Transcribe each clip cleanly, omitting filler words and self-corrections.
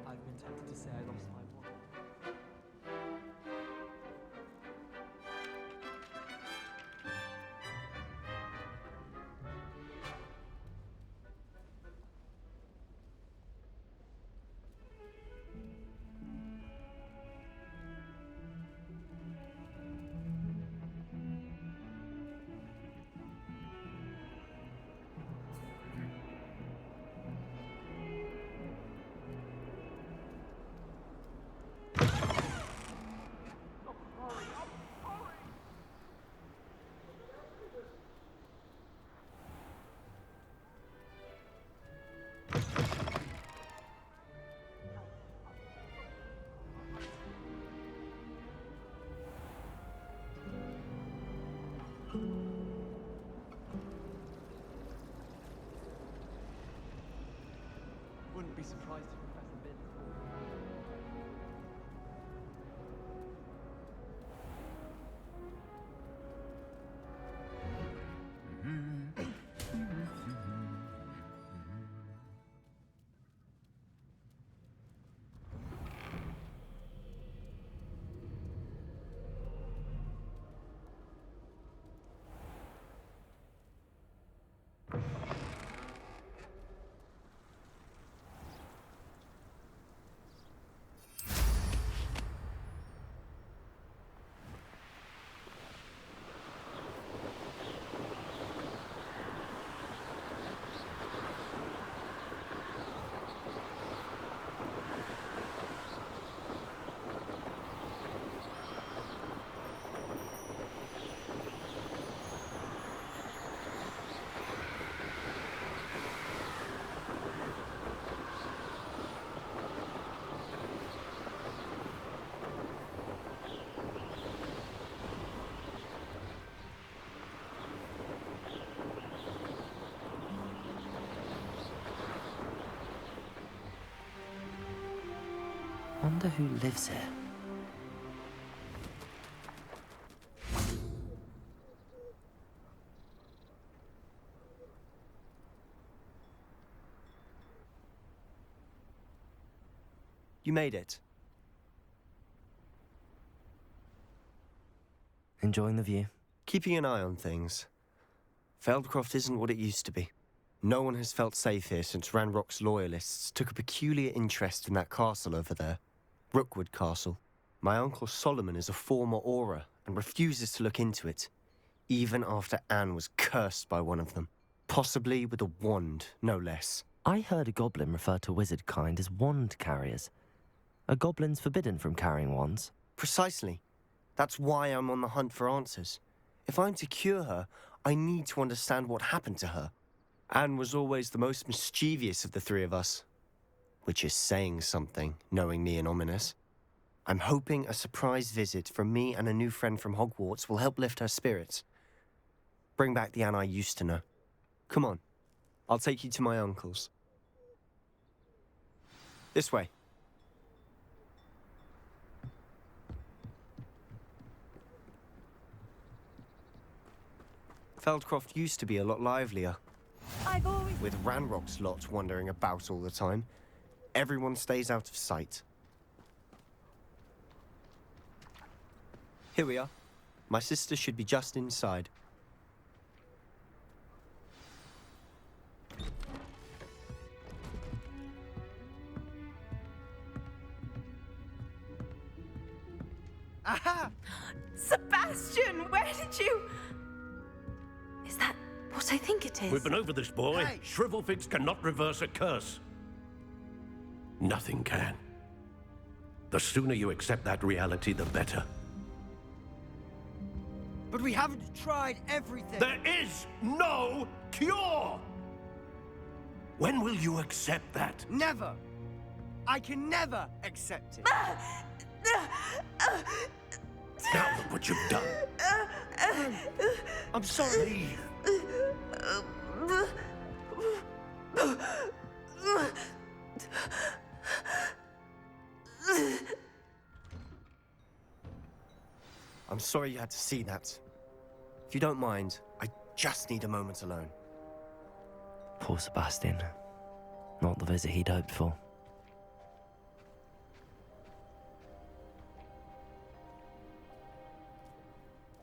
I've been tempted to say I lost my wallet. Wouldn't be surprised if Professor Bin. Wonder who lives here. You made it. Enjoying the view? Keeping an eye on things. Feldcroft isn't what it used to be. No one has felt safe here since Ranrock's loyalists took a peculiar interest in that castle over there. Rookwood Castle. My uncle Solomon is a former Auror and refuses to look into it, even after Anne was cursed by one of them. Possibly with a wand, no less. I heard a goblin refer to wizard kind as wand carriers. Are goblins forbidden from carrying wands? Precisely. That's why I'm on the hunt for answers. If I'm to cure her, I need to understand what happened to her. Anne was always the most mischievous of the three of us. Which is saying something, knowing me and ominous. I'm hoping a surprise visit from me and a new friend from Hogwarts will help lift her spirits. Bring back the Anne I used to know. Come on, I'll take you to my uncle's. This way. Feldcroft used to be a lot livelier. With Ranrock's lot wandering about all the time, everyone stays out of sight. Here we are. My sister should be just inside. Aha! Sebastian, where did you... Is that what I think it is? We've been over this, boy. Hey. Shrivelfigs cannot reverse a curse. Nothing can. The sooner you accept that reality, the better. But we haven't tried everything. There is no cure! When will you accept that? Never. I can never accept it. Now look what you've done. I'm sorry. Leave. I'm sorry you had to see that. If you don't mind, I just need a moment alone. Poor Sebastian. Not the visit he'd hoped for.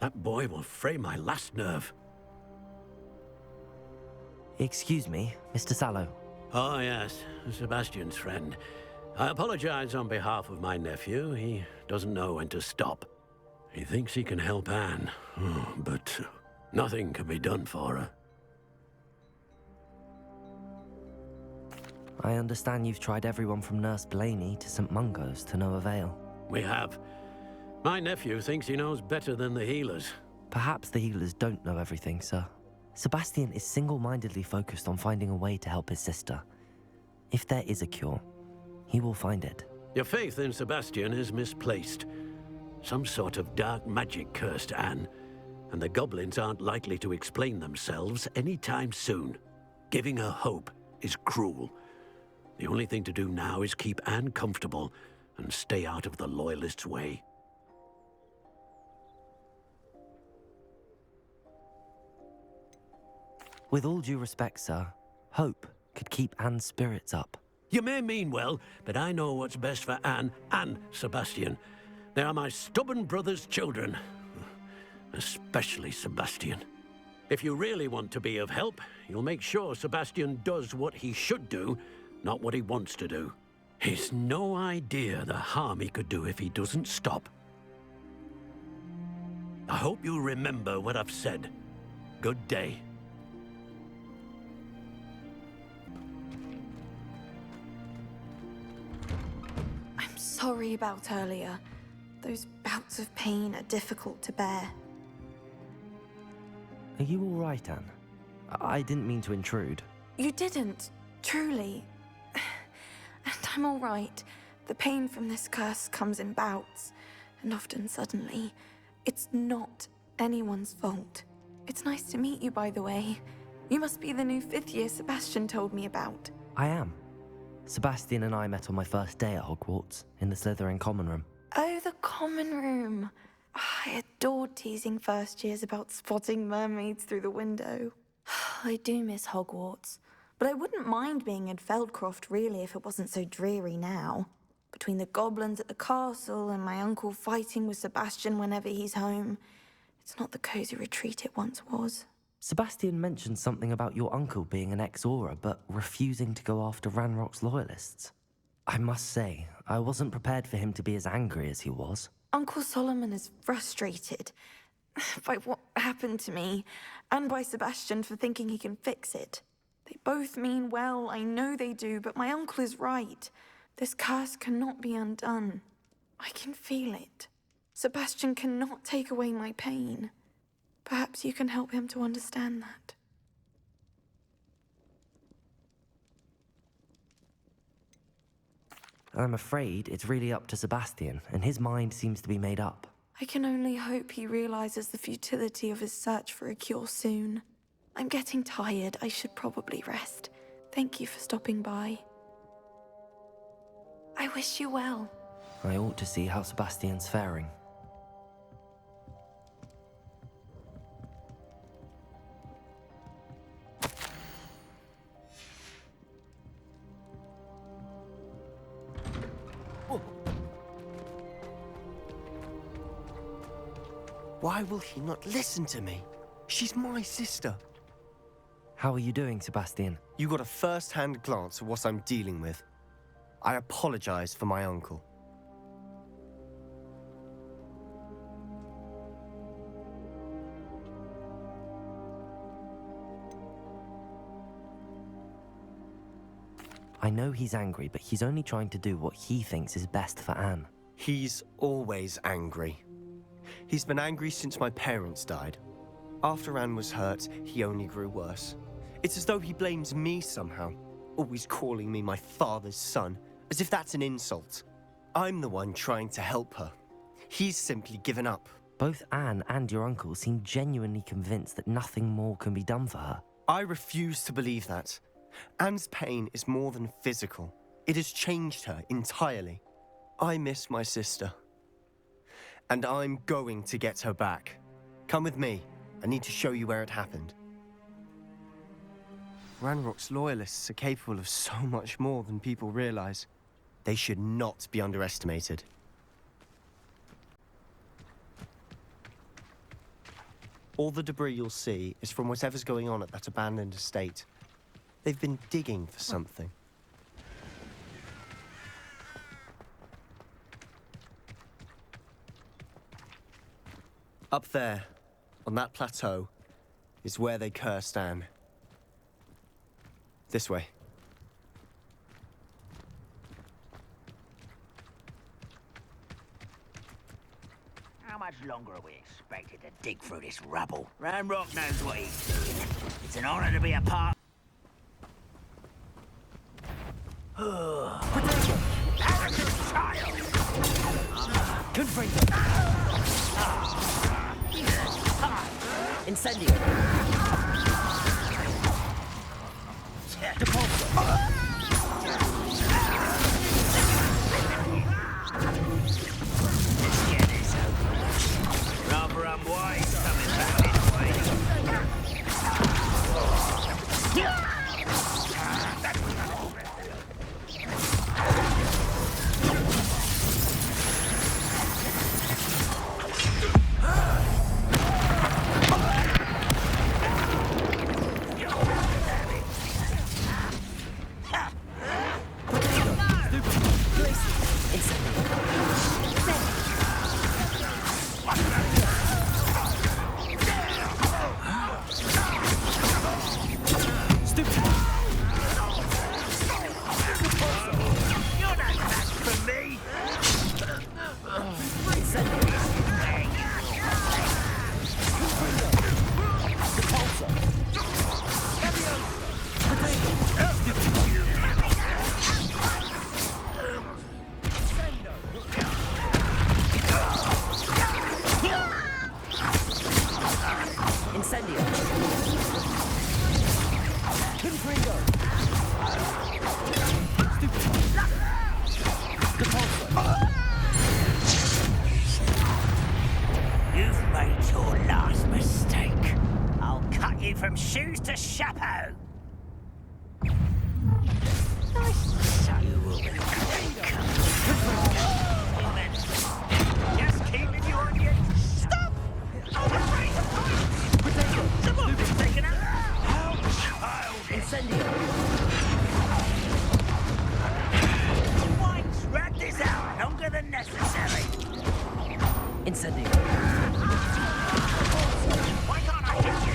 That boy will fray my last nerve. Excuse me, Mr. Sallow. Oh, yes, Sebastian's friend. I apologize on behalf of my nephew. He doesn't know when to stop. He thinks he can help Anne, but nothing can be done for her. I understand you've tried everyone from Nurse Blaney to St. Mungo's to no avail. We have. My nephew thinks he knows better than the healers. Perhaps the healers don't know everything, sir. Sebastian is single-mindedly focused on finding a way to help his sister. If there is a cure, he will find it. Your faith in Sebastian is misplaced. Some sort of dark magic cursed Anne, and the goblins aren't likely to explain themselves anytime soon. Giving her hope is cruel. The only thing to do now is keep Anne comfortable and stay out of the Loyalists' way. With all due respect, sir, hope could keep Anne's spirits up. You may mean well, but I know what's best for Anne and Sebastian. They are my stubborn brother's children. Especially Sebastian. If you really want to be of help, you'll make sure Sebastian does what he should do, not what he wants to do. He's no idea the harm he could do if he doesn't stop. I hope you'll remember what I've said. Good day. I'm sorry about earlier. Those bouts of pain are difficult to bear. Are you all right, Anne? I didn't mean to intrude. You didn't, truly. And I'm all right. The pain from this curse comes in bouts, and often suddenly. It's not anyone's fault. It's nice to meet you, by the way. You must be the new 5th year Sebastian told me about. I am. Sebastian and I met on my first day at Hogwarts, in the Slytherin common room. Oh, the common room. I adored teasing first years about spotting mermaids through the window. I do miss Hogwarts, but I wouldn't mind being in Feldcroft, really, if it wasn't so dreary now. Between the goblins at the castle and my uncle fighting with Sebastian whenever he's home, it's not the cozy retreat it once was. Sebastian mentioned something about your uncle being an ex-Auror, but refusing to go after Ranrock's loyalists. I must say, I wasn't prepared for him to be as angry as he was. Uncle Solomon is frustrated by what happened to me, and by Sebastian for thinking he can fix it. They both mean well, I know they do, but my uncle is right. This curse cannot be undone. I can feel it. Sebastian cannot take away my pain. Perhaps you can help him to understand that. I'm afraid it's really up to Sebastian, and his mind seems to be made up. I can only hope he realizes the futility of his search for a cure soon. I'm getting tired. I should probably rest. Thank you for stopping by. I wish you well. I ought to see how Sebastian's faring. Why will he not listen to me? She's my sister. How are you doing, Sebastian? You got a first-hand glance at what I'm dealing with. I apologize for my uncle. I know he's angry, but he's only trying to do what he thinks is best for Anne. He's always angry. He's been angry since my parents died. After Anne was hurt, he only grew worse. It's as though he blames me somehow, always calling me my father's son, as if that's an insult. I'm the one trying to help her. He's simply given up. Both Anne and your uncle seem genuinely convinced that nothing more can be done for her. I refuse to believe that. Anne's pain is more than physical. It has changed her entirely. I miss my sister. And I'm going to get her back. Come with me. I need to show you where it happened. Ranrock's loyalists are capable of so much more than people realize. They should not be underestimated. All the debris you'll see is from whatever's going on at that abandoned estate. They've been digging for something. Up there, on that plateau, is where they cursed Anne. This way. How much longer are we expected to dig through this rubble? Ranrock knows what he's doing. It's an honor to be a part. Arrogant child! Confringo! Incendio! Depulso! Rather unwise coming back this way. You've made your last mistake. I'll cut you from shoes to chapeau. So you will be just keeping you on your... Stop! I'm afraid to fight! Some of it's taken out! How childish! Incendio! Why drag this out longer than necessary? Incendio! Why can't I hit you?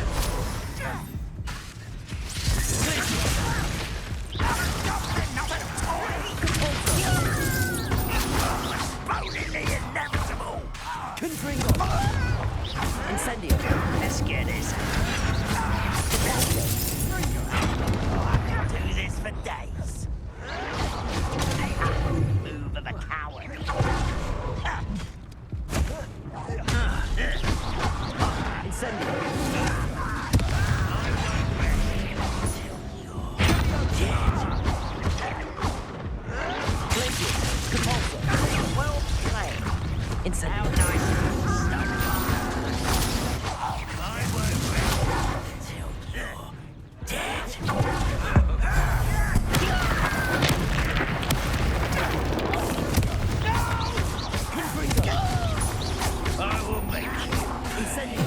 Exploding the inevitable! Confringo! Incendio! Let's get this. I can do this for days. Move of a coward. Incendio! Well played. Incendio! How nice stuff. I won't rest until you're dead. I will make you. Incendio!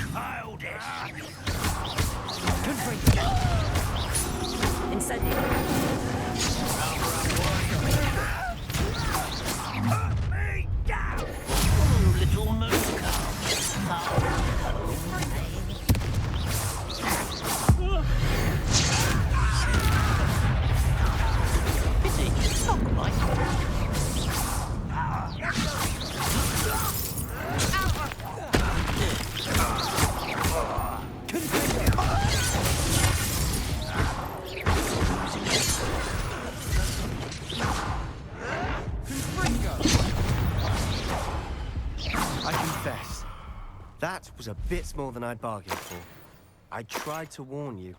Childish. Incendio! Put me down. Oh, little mooncow. It's not quite. Confringo. That was a bit more than I'd bargained for. I tried to warn you.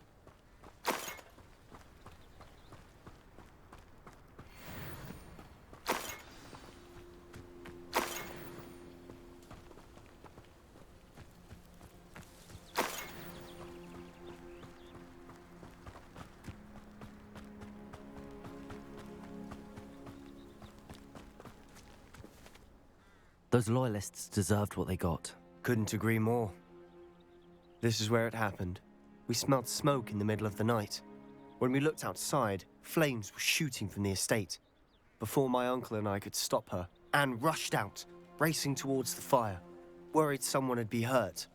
Those loyalists deserved what they got. Couldn't agree more. This is where it happened. We smelled smoke in the middle of the night. When we looked outside, flames were shooting from the estate. Before my uncle and I could stop her, Anne rushed out, racing towards the fire, worried someone had been hurt.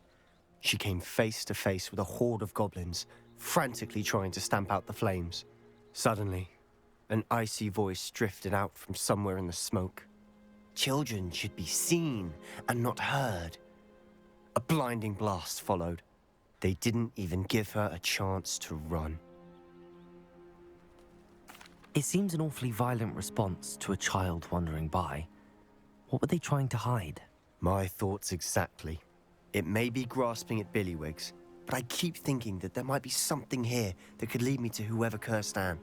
She came face to face with a horde of goblins, frantically trying to stamp out the flames. Suddenly, an icy voice drifted out from somewhere in the smoke. Children should be seen and not heard. A blinding blast followed. They didn't even give her a chance to run. It seems an awfully violent response to a child wandering by. What were they trying to hide? My thoughts exactly. It may be grasping at Billywigs, but I keep thinking that there might be something here that could lead me to whoever cursed Anne.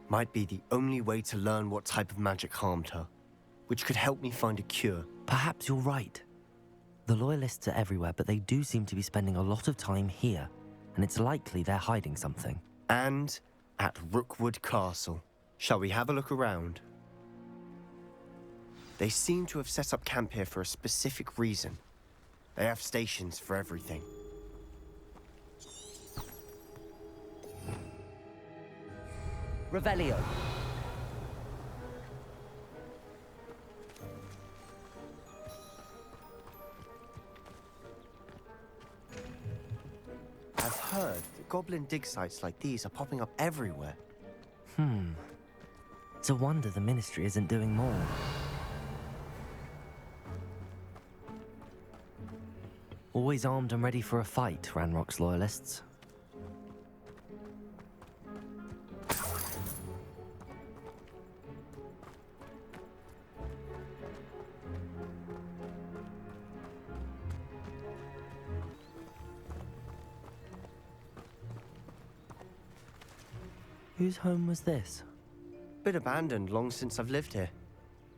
Might be the only way to learn what type of magic harmed her, which could help me find a cure. Perhaps you're right. The Loyalists are everywhere, but they do seem to be spending a lot of time here, and it's likely they're hiding something. And at Rookwood Castle. Shall we have a look around? They seem to have set up camp here for a specific reason. They have stations for everything. Revelio. I've heard that goblin dig sites like these are popping up everywhere. It's a wonder the Ministry isn't doing more. Always armed and ready for a fight, Ranrock's Loyalists. Whose home was this? Bit abandoned long since I've lived here.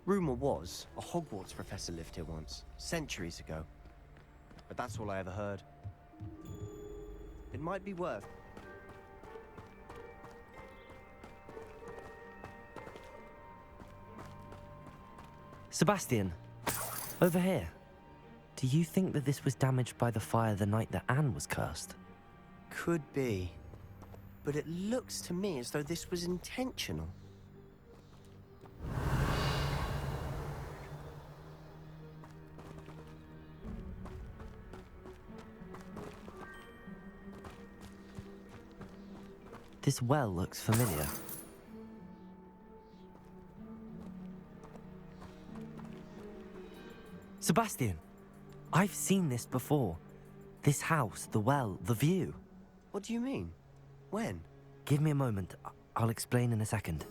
Rumor was a Hogwarts professor lived here once, centuries ago. But that's all I ever heard. It might be worth... Sebastian, over here. Do you think that this was damaged by the fire the night that Anne was cursed? Could be. But it looks to me as though this was intentional. This well looks familiar. Sebastian, I've seen this before. This house, the well, the view. What do you mean? When? Give me a moment. I'll explain in a second.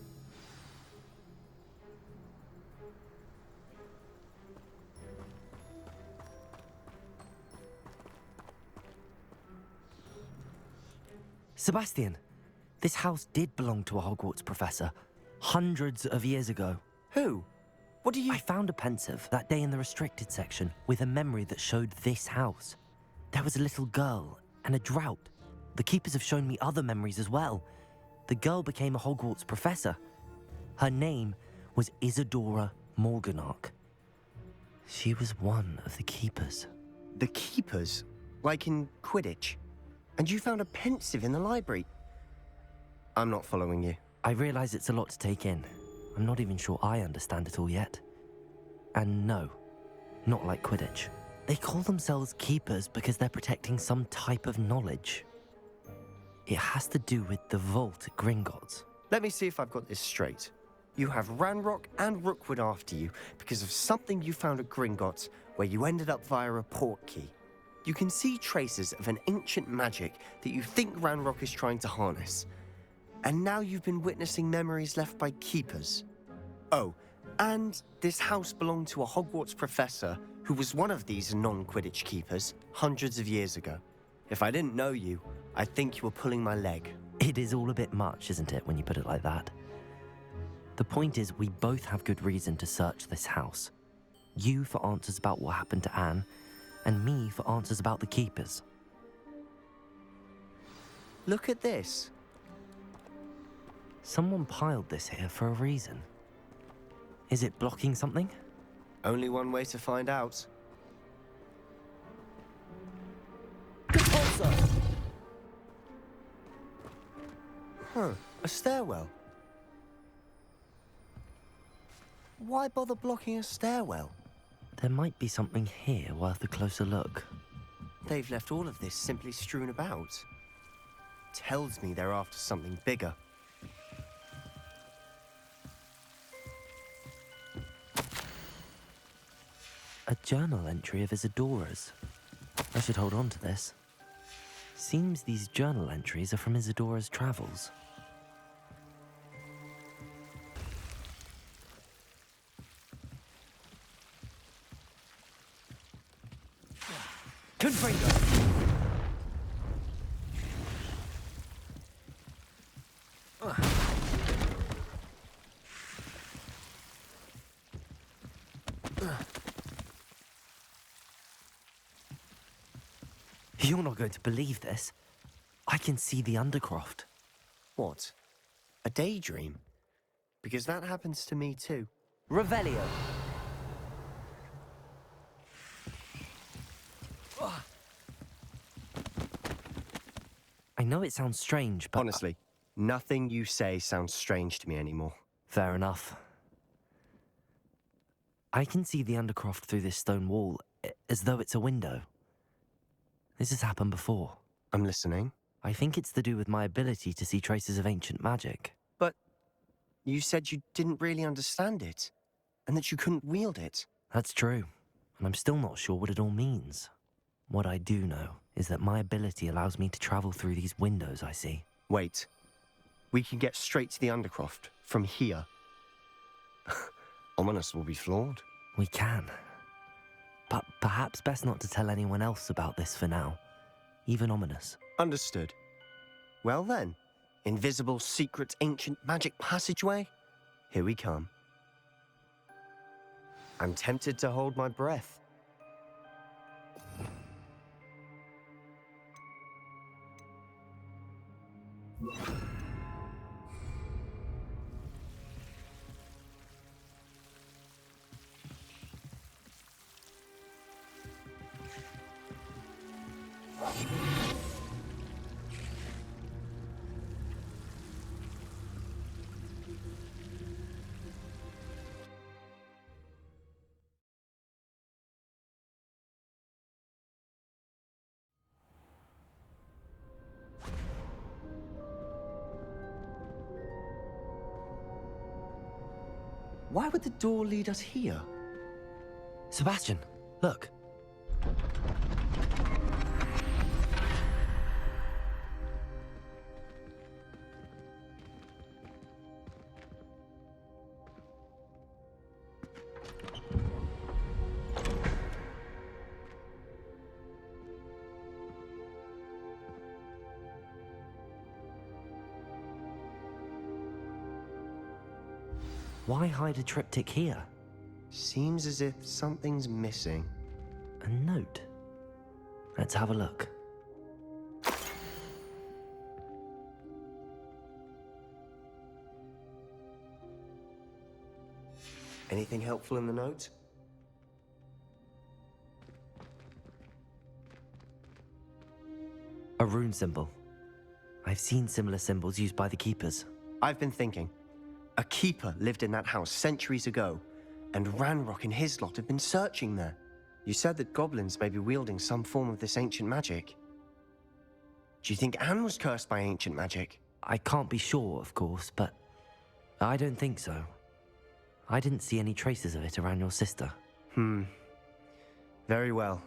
Sebastian, this house did belong to a Hogwarts professor, hundreds of years ago. Who? What do you... I found a pensive that day in the restricted section with a memory that showed this house. There was a little girl and a drought. The keepers have shown me other memories as well. The girl became a Hogwarts professor. Her name was Isadora Morganach. She was one of the keepers. The keepers? Like in Quidditch? And you found a pensive in the library? I'm not following you. I realize it's a lot to take in. I'm not even sure I understand it all yet. And no, not like Quidditch. They call themselves keepers because they're protecting some type of knowledge. It has to do with the vault at Gringotts. Let me see if I've got this straight. You have Ranrock and Rookwood after you because of something you found at Gringotts where you ended up via a port key. You can see traces of an ancient magic that you think Ranrock is trying to harness. And now you've been witnessing memories left by keepers. Oh, And this house belonged to a Hogwarts professor who was one of these non-Quidditch keepers hundreds of years ago. If I didn't know you, I'd think you were pulling my leg. It is all a bit much, isn't it, when you put it like that? The point is, we both have good reason to search this house. You for answers about what happened to Anne, and me for answers about the keepers. Look at this. Someone piled this here for a reason. Is it blocking something? Only one way to find out. Huh, a stairwell. Why bother blocking a stairwell? There might be something here worth a closer look. They've left all of this simply strewn about. Tells me they're after something bigger. A journal entry of Isadora's. I should hold on to this. Seems these journal entries are from Isadora's travels. You're not going to believe this. I can see the Undercroft. What? A daydream? Because that happens to me too. Revelio. I know it sounds strange, but... Honestly, nothing you say sounds strange to me anymore. Fair enough. I can see the Undercroft through this stone wall, as though it's a window. This has happened before. I'm listening. I think it's to do with my ability to see traces of ancient magic. But you said you didn't really understand it, and that you couldn't wield it. That's true, and I'm still not sure what it all means. What I do know is that my ability allows me to travel through these windows I see. Wait. We can get straight to the Undercroft from here. Ominous will be flawed. We can. But perhaps best not to tell anyone else about this for now. Even Ominous. Understood. Well then, invisible, secret, ancient magic passageway? Here we come. I'm tempted to hold my breath. Why would the door lead us here? Sebastian, look. Why hide a triptych here? Seems as if something's missing. A note. Let's have a look. Anything helpful in the note? A rune symbol. I've seen similar symbols used by the keepers. I've been thinking. A keeper lived in that house centuries ago, and Ranrock and his lot have been searching there. You said that goblins may be wielding some form of this ancient magic. Do you think Anne was cursed by ancient magic? I can't be sure, of course, but I don't think so. I didn't see any traces of it around your sister. Very well.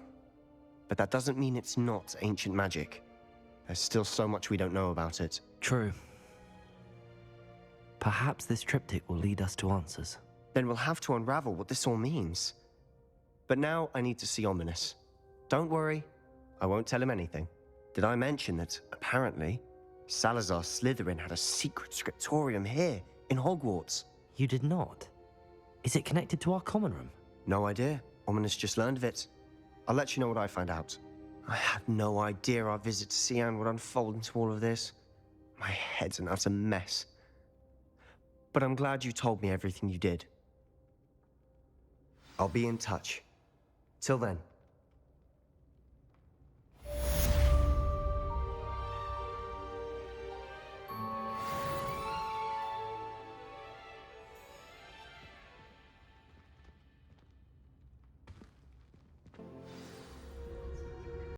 But that doesn't mean it's not ancient magic. There's still so much we don't know about it. True. Perhaps this triptych will lead us to answers. then we'll have to unravel what this all means. But now I need to see Ominous. Don't worry, I won't tell him anything. Did I mention that, apparently, Salazar Slytherin had a secret scriptorium here, in Hogwarts? You did not? Is it connected to our common room? No idea. Ominous just learned of it. I'll let you know what I find out. I had no idea our visit to Cian would unfold into all of this. My head's an utter mess. But I'm glad you told me everything you did. I'll be in touch. Till then.